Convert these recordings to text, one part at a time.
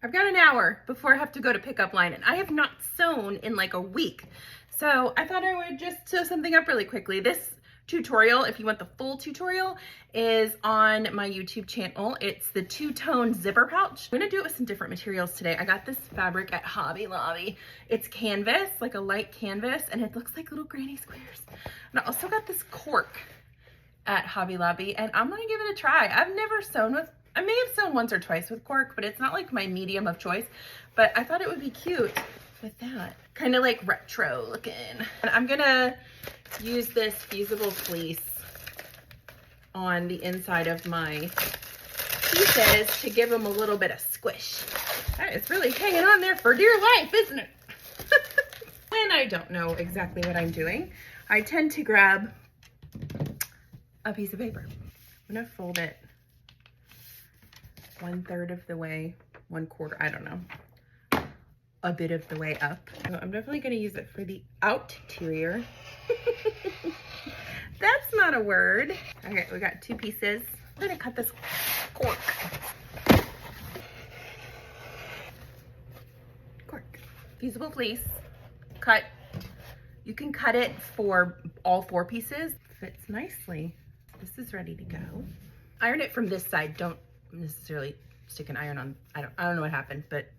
I've got an hour before I have to go to pick up line, and I have not sewn in like a week. So I thought I would just sew something up really quickly. This tutorial, if you want the full tutorial, is on my YouTube channel. It's the two-tone zipper pouch. I'm gonna do it with some different materials today. I got this fabric at Hobby Lobby. It's canvas, like a light canvas, and it looks like little granny squares. And I also got this cork at Hobby Lobby, and I'm gonna give it a try. I've never sewn with, I may have sewn once or twice with cork, but it's not like my medium of choice. But I thought it would be cute with that. Kind of like retro looking. And I'm gonna use this fusible fleece on the inside of my pieces to give them a little bit of squish. It's really hanging on there for dear life, isn't it? When I don't know exactly what I'm doing, I tend to grab a piece of paper. I'm gonna fold it 1/3 of the way, 1/4, I don't know, a bit of the way up. So I'm definitely gonna use it for the outerior. That's not a word. Okay, we got 2 pieces. I'm gonna cut this cork. Fusible fleece, cut. You can cut it for all 4 pieces. Fits nicely. This is ready to go. Iron it from this side. Don't necessarily stick an iron on. I don't know what happened, but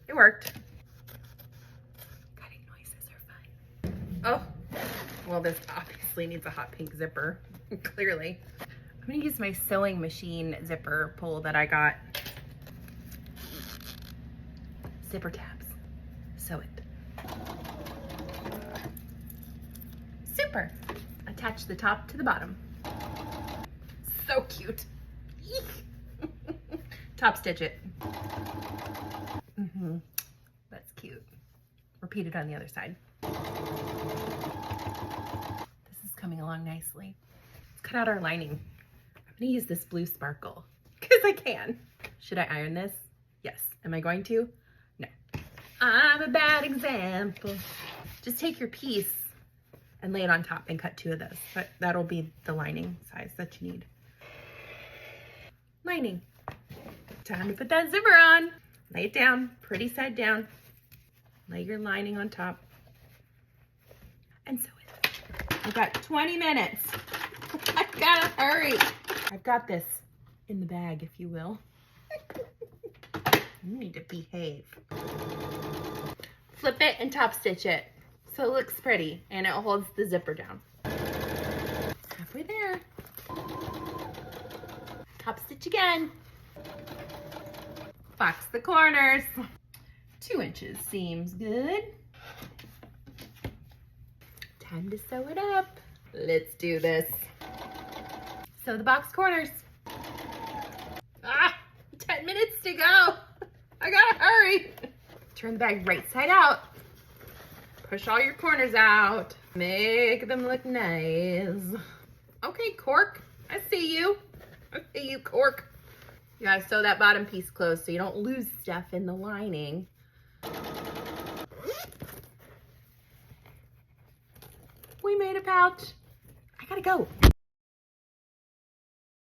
it worked. Cutting noises are fun. Oh, well, this obviously needs a hot pink zipper, clearly. I'm gonna use my sewing machine zipper pull that I got. Zipper tabs. Sew it. Super. Attach the top to the bottom. So cute. Top stitch it. That's cute. Repeat it on the other side. This is coming along nicely. Let's cut out our lining. I'm gonna use this blue sparkle because I can. Should I iron this? Yes. Am I going to? No. I'm a bad example. Just take your piece and lay it on top and cut 2 of those. But that'll be the lining size that you need. Lining. Time to put that zipper on. Lay it down, pretty side down. Lay your lining on top. And sew it. I've got 20 minutes. I gotta hurry. I've got this in the bag, if you will. You need to behave. Flip it and top stitch it so it looks pretty and it holds the zipper down. Halfway there. Top stitch again. Box the corners. 2 inches seems good. Time to sew it up. Let's do this. Sew the box corners. 10 minutes to go. I gotta hurry. Turn the bag right side out. Push all your corners out. Make them look nice. Okay, cork. I see you. I see you, cork. You gotta sew that bottom piece closed so you don't lose stuff in the lining. We made a pouch. I gotta go.